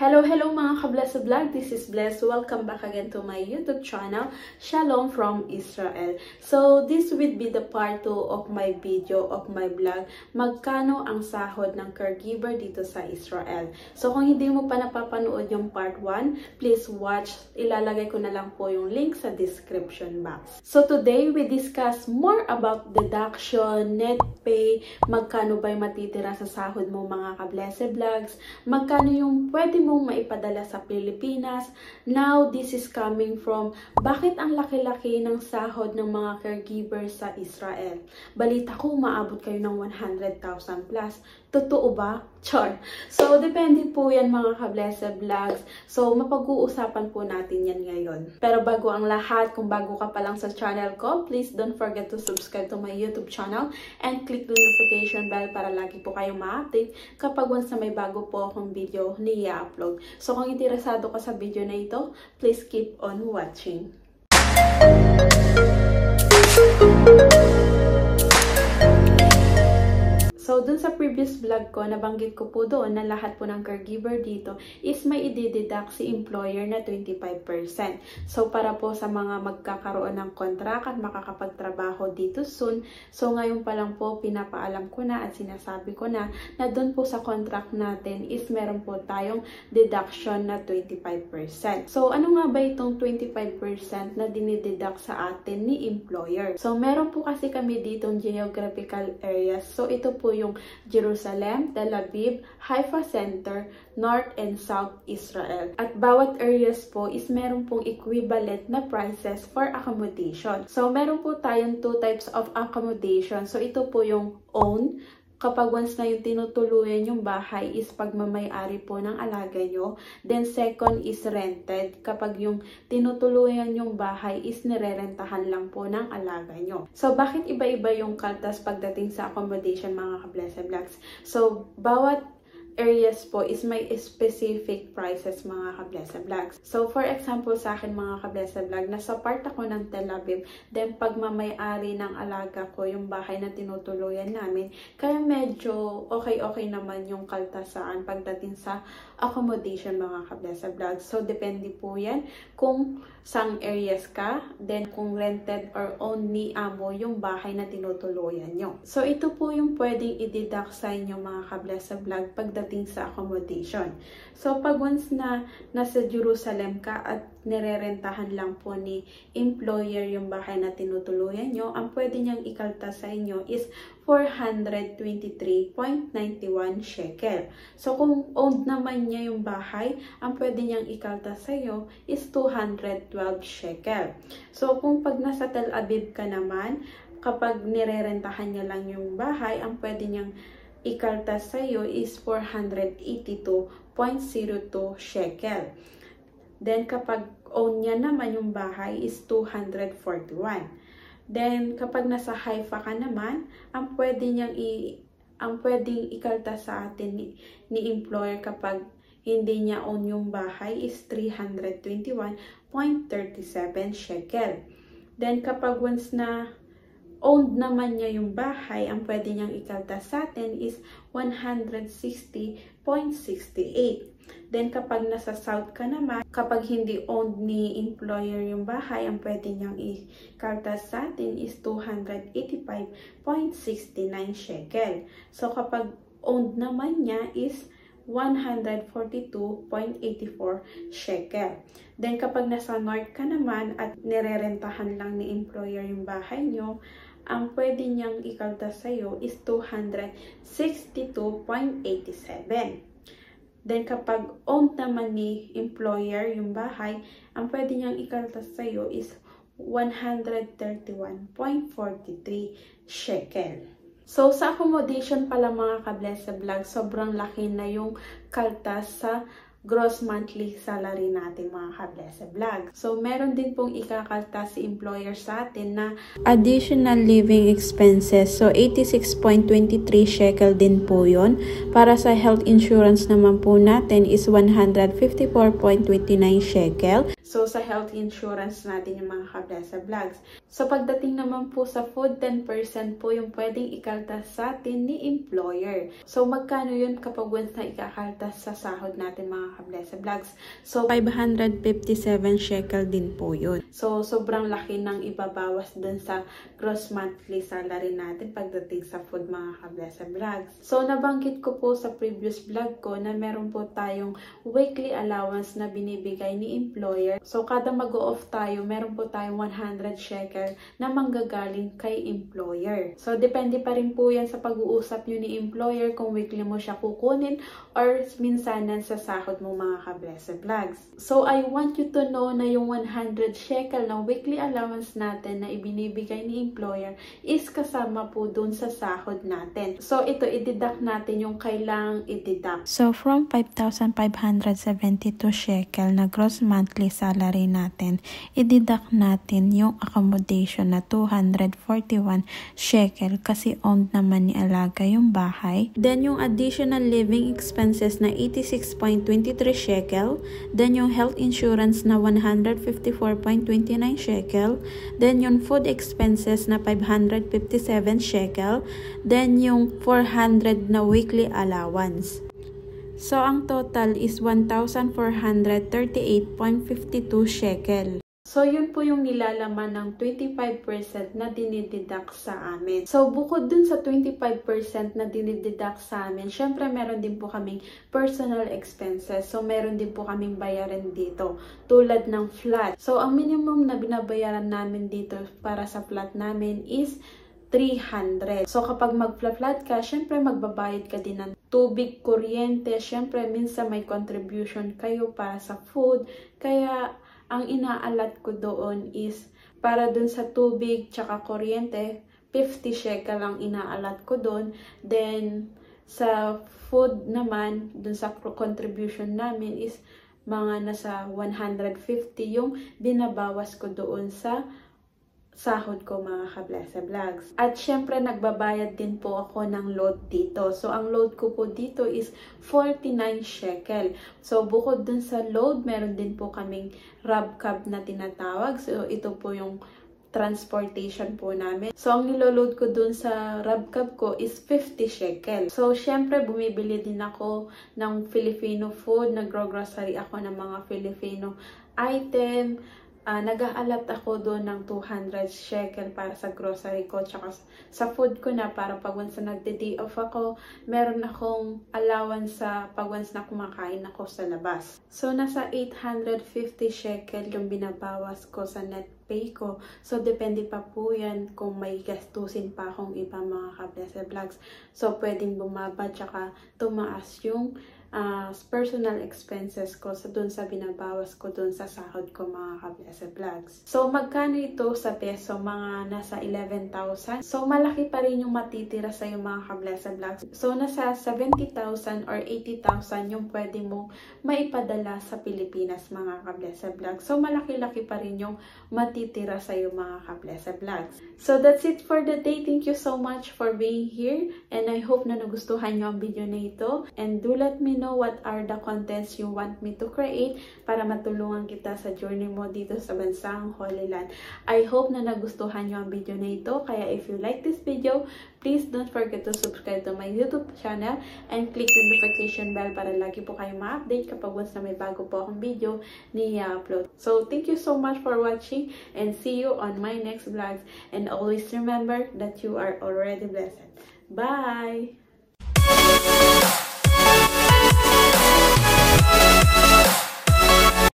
Hello mga ka-Bless Vlog. This is Bless. Welcome back again to my YouTube channel, Shalom from Israel. So, this will be the part 2 of my video, of my vlog. Magkano ang sahod ng caregiver dito sa Israel? So, kung hindi mo pa napapanood yung part 1, please watch. Ilalagay ko na lang po yung link sa description box. So, today we discuss more about deduction, net pay, magkano ba yung matitira sa sahod mo mga ka-Bless Vlogs, magkano yung pwede mong maipadala sa Pilipinas. Now, this is coming from bakit ang laki-laki ng sahod ng mga caregivers sa Israel. Balita ko, maabot kayo ng 100,000 plus. Totoo ba? Char. So, depende po yan mga ka-Blessed Vlogs. So, mapag-uusapan po natin yan ngayon. Pero bago ang lahat, kung bago ka pa lang sa channel ko, please don't forget to subscribe to my YouTube channel and click the notification bell para lagi po kayong ma-update kapag once na may bago po akong video na i-upload. So, kung interesado ka sa video na ito, please keep on watching. So, dun sa previous vlog ko, nabanggit ko po doon na lahat po ng caregiver dito is may i-deduct si employer na 25%. So, para po sa mga magkakaroon ng contract at makakapagtrabaho dito soon. So, ngayon pa lang po, pinapaalam ko na at sinasabi ko na doon po sa contract natin is meron po tayong deduction na 25%. So, ano nga ba itong 25% na dinideduct sa atin ni employer? So, meron po kasi kami ditong geographical areas. So, ito po yung Jerusalem, Tel Aviv, Haifa Center, North and South Israel. At bawat areas po is meron pong equivalent na prices for accommodation. So, meron po tayong 2 types of accommodation. So, ito po yung own. Kapag once na yung tinutuluyan yung bahay is pagmamay-ari po ng alaga nyo. Then second is rented. Kapag yung tinutuluyan yung bahay is nirerentahan lang po ng alaga nyo. So bakit iba-iba yung kaltas pagdating sa accommodation mga ka-Blessed Vlogs? So bawat areas po is may specific prices mga ka-Blessed Vlogs. So, for example sa akin mga ka-Blessed Vlog, nasa part ako ng Tel Aviv, then pagmamay-ari ng alaga ko yung bahay na tinutuluyan namin, kaya medyo okay naman yung kaltasaan pagdating sa accommodation mga ka-Blessed Vlogs. So, depende po yan kung sang areas ka, then kung rented or owned ni amo yung bahay na tinutuluyan nyo. So, ito po yung pwedeng i-deduct sa inyo mga ka-Blessed Vlog pagdating sa accommodation. So, pag once na nasa Jerusalem ka at nirerentahan lang po ni employer yung bahay na tinutuluyan nyo, ang pwede niyang ikalta sa inyo is 423.91 shekel. So, kung owned naman niya yung bahay, ang pwede niyang ikalta sa iyo is 212 shekel. So, kung pag nasa Tel Aviv ka naman, kapag nirerentahan niya lang yung bahay, ang pwede niyang ikaltas sa iyo is 482.02 shekel. Then, kapag own niya naman yung bahay is 241. Then, kapag nasa Haifa ka naman, ang pwedeng ikaltas sa atin ni employer kapag hindi niya own yung bahay is 321.37 shekel. Then, kapag once na owned naman niya yung bahay, ang pwede niyang ikaltas sa atin is 160.68. Then, kapag nasa south ka naman, kapag hindi owned ni employer yung bahay, ang pwede niyang ikaltas sa atin is 285.69 shekel. So, kapag owned naman niya is 142.84 shekel. Then, kapag nasa north ka naman at nirerentahan lang ni employer yung bahay nyo, ang pwede niyang ikaltas sa'yo is 262.87. Then, kapag owned naman ni employer yung bahay, ang pwede niyang ikaltas sa'yo is 131.43 shekel. So, sa accommodation pala mga ka-Blessed Vlog, sobrang laki na yung kaltas sa gross monthly salary natin mga ka-Blessed Vlog. So, meron din pong ikakaltas si employer sa atin na additional living expenses. So, 86.23 shekel din po yun. Para sa health insurance naman po natin is 154.29 shekel. So, sa health insurance natin yung mga kablesa vlogs. So, pagdating naman po sa food, 10% po yung pwedeng ikaltas sa atin ni employer. So, magkano yun kapag once na ikakaltas sa sahod natin mga kablesa vlogs? So, 557 shekel din po yun. So, sobrang laki ng ibabawas dun sa gross monthly salary natin pagdating sa food mga kablesa vlogs. So, nabanggit ko po sa previous vlog ko na meron po tayong weekly allowance na binibigay ni employer. So, kada mag-off tayo, meron po tayong 100 shekel na manggagaling kay employer. So, depende pa rin po yan sa pag-uusap nyo ni employer kung weekly mo siya kukunin or minsanan sa sahod mo mga kablesa vlogs. So, I want you to know na yung 100 shekel na weekly allowance natin na ibinibigay ni employer is kasama po dun sa sahod natin. So, ito, i-deduct natin yung kailangang i-deduct. So, from 5,572 shekel na gross monthly salary natin, i-deduct natin yung accommodation na 241 shekel kasi owned naman ni alaga yung bahay. Then, yung additional living expenses na 86.23 shekel. Then, yung health insurance na 154.29 shekel. Then, yung food expenses na 557 shekel. Then, yung 400 na weekly allowance. So, ang total is 1,438.52 shekel. So, yun po yung nilalaman ng 25% na dinideduct sa amin. So, bukod dun sa 25% na dinideduct sa amin, syempre meron din po kaming personal expenses. So, meron din po kaming bayaran dito, tulad ng flat. So, ang minimum na binabayaran namin dito para sa flat namin is 300. So, kapag mag-flat ka, syempre magbabayad ka din ng tubig, kuryente. Syempre, minsan may contribution kayo para sa food. Kaya, ang inaalat ko doon is para dun sa tubig tsaka kuryente, 50 shekel ang inaalat ko doon. Then, sa food naman, dun sa contribution namin is mga nasa 150 yung binabawas ko doon sa sahod ko mga kablesa vlogs. At syempre nagbabayad din po ako ng load dito. So ang load ko po dito is 49 shekel. So bukod dun sa load, meron din po kaming RabCab na tinatawag. So ito po yung transportation po namin. So ang niloload ko dun sa RabCab ko is 50 shekel. So syempre bumibili din ako ng Filipino food, nagro-grocery ako ng mga Filipino item. Nag-aalat ako doon ng 200 shekel para sa grocery ko tsaka sa food ko na para pag once na nagde-day off ako, meron akong allowance sa pag once na kumakain ako sa labas. So, nasa 850 shekel yung binabawas ko sa net pay ko. So, depende pa po yan kung may gastusin pa akong iba mga kablesa vlogs. So, pwedeng bumaba tsaka tumaas yung personal expenses ko sa dun sa binabawas ko dun sa sahod ko mga kablesa vlogs. So, magkano ito sa peso? Mga nasa 11,000. So, malaki pa rin yung matitira sa yung mga kablesa vlogs. So, nasa 70,000 or 80,000 yung pwede mong maipadala sa Pilipinas mga kablesa vlogs. So, malaki-laki pa rin yung matitira sa yung mga kablesa vlogs. So, that's it for the day. Thank you so much for being here. And I hope na nagustuhan nyo ang video na ito. And do let me know what are the contents you want me to create para matulungan kita sa journey mo dito sa bansang Holy Land. I hope na nagustuhan nyo ang video na ito. Kaya if you like this video, please don't forget to subscribe to my YouTube channel and click the notification bell para lagi po kayong ma-update kapag once na may bago po akong video ni i-upload. So, thank you so much for watching and see you on my next vlogs. And always remember that you are already blessed. Bye!